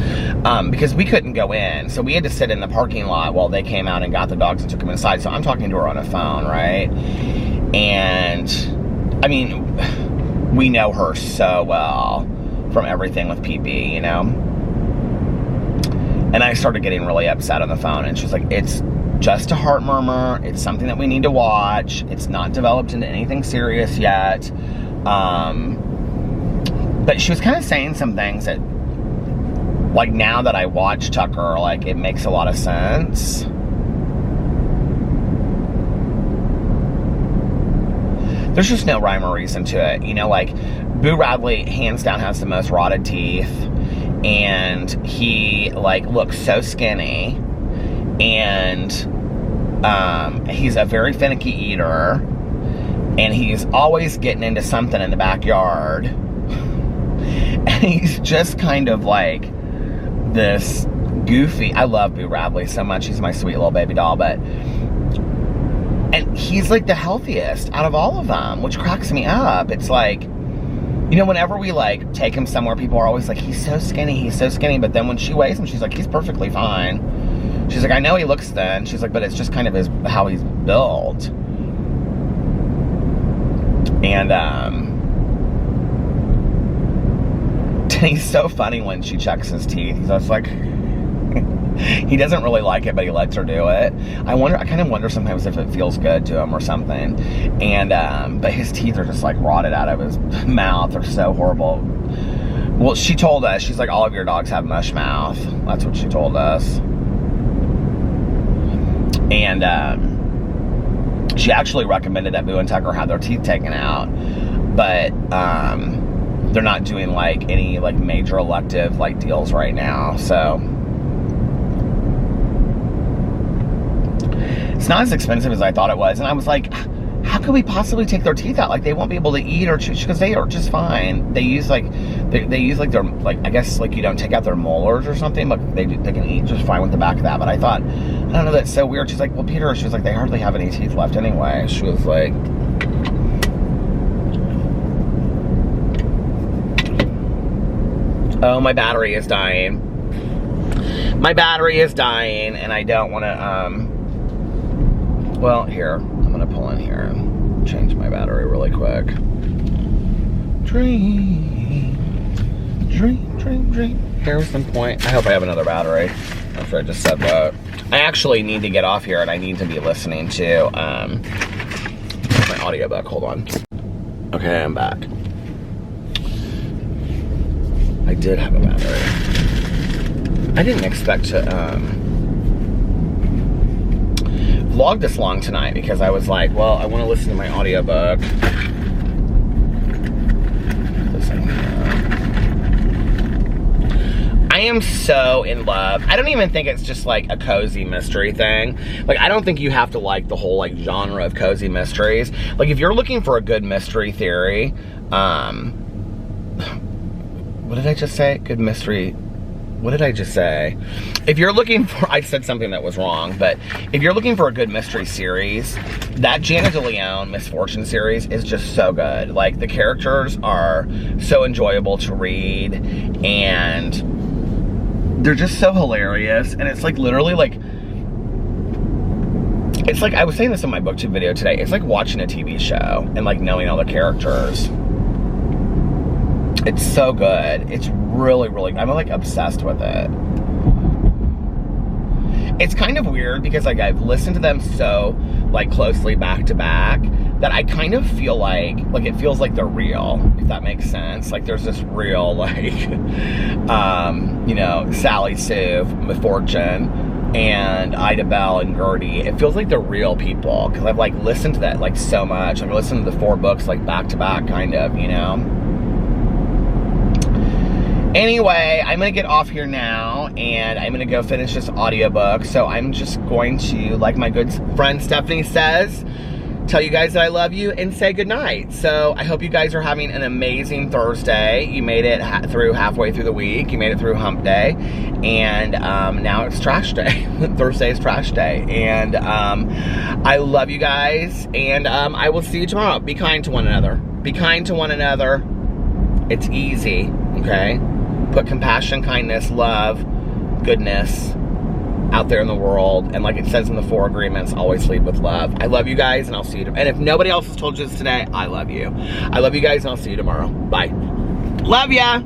Because we couldn't go in, so we had to sit in the parking lot while they came out and got the dogs and took them inside. So I'm talking to her on a phone, right? And, I mean, we know her so well from everything with PP, you know? And I started getting really upset on the phone, and she's like, it's just a heart murmur. It's something that we need to watch. It's not developed into anything serious yet. But she was kind of saying some things that, like, now that I watch Tucker, like, it makes a lot of sense. There's just no rhyme or reason to it. You know, like, Boo Radley, hands down, has the most rotted teeth. And he, like, looks so skinny. And he's a very finicky eater. And he's always getting into something in the backyard. And he's just kind of like this goofy... I love Boo Radley so much. He's my sweet little baby doll, but... And he's like the healthiest out of all of them, which cracks me up. It's like, you know, whenever we like take him somewhere, people are always like, he's so skinny, he's so skinny. But then when she weighs him, she's like, he's perfectly fine. She's like, I know he looks thin. She's like, but it's just kind of how he's built. And he's so funny when she checks his teeth. He's just like... He doesn't really like it, but he lets her do it. I kind of wonder sometimes if it feels good to him or something. And, but his teeth are just like rotted out of his mouth. They're so horrible. Well, she told us, she's like, all of your dogs have mush mouth. That's what she told us. And, she actually recommended that Boo and Tucker have their teeth taken out. But, they're not doing like any like major elective like deals right now. So, it's not as expensive as I thought it was. And I was like, how could we possibly take their teeth out? Like, they won't be able to eat or chew, because they are just fine. They use like, they use like their, like, I guess like you don't take out their molars or something, but they can eat just fine with the back of that. But I thought, I don't know, that's so weird. She's like, well, Peter, she was like, they hardly have any teeth left anyway. She was like, oh, my battery is dying. My battery is dying, and I don't want to, well, here, I'm gonna pull in here and change my battery really quick. Dream, dream, dream, dream. Here's some point. I hope I have another battery after I just said that. I actually need to get off here, and I need to be listening to my audiobook. Hold on. Okay, I'm back. I did have a battery. I didn't expect to vlog this long tonight, because I was like, well, I want to listen to my audiobook. Listen here. I am so in love. I don't even think it's just like a cozy mystery thing. Like, I don't think you have to like the whole like genre of cozy mysteries. Like, if you're looking for a good mystery theory, what did I just say? Good mystery. What did I just say? If you're looking for, I said something that was wrong, but if you're looking for a good mystery series, that Janet DeLeon Misfortune series is just so good. Like, the characters are so enjoyable to read, and they're just so hilarious. And it's like literally like, it's like, I was saying this in my booktube video today, it's like watching a TV show and like knowing all the characters. It's so good. It's really, really, I'm like obsessed with it. It's kind of weird because like I've listened to them so like closely back to back that I kind of feel like it feels like they're real, if that makes sense. Like, there's this real like, you know, Sally Sue, Misfortune, and Ida Bell and Gertie. It feels like they're real people, because I've like listened to that like so much. I've listened to the 4 books like back to back, kind of, you know. Anyway, I'm gonna get off here now, and I'm gonna go finish this audiobook. So I'm just going to, like my good friend Stephanie says, tell you guys that I love you and say goodnight. So I hope you guys are having an amazing Thursday. You made it through halfway through the week. You made it through hump day. And now it's trash day. Thursday is trash day. And I love you guys. And I will see you tomorrow. Be kind to one another. Be kind to one another. It's easy, okay? Put compassion, kindness, love, goodness out there in the world, and like it says in the 4 agreements, always lead with love. I love you guys, and I'll see you tomorrow. And if nobody else has told you this today, I love you. I love you guys, and I'll see you tomorrow. Bye. Love ya.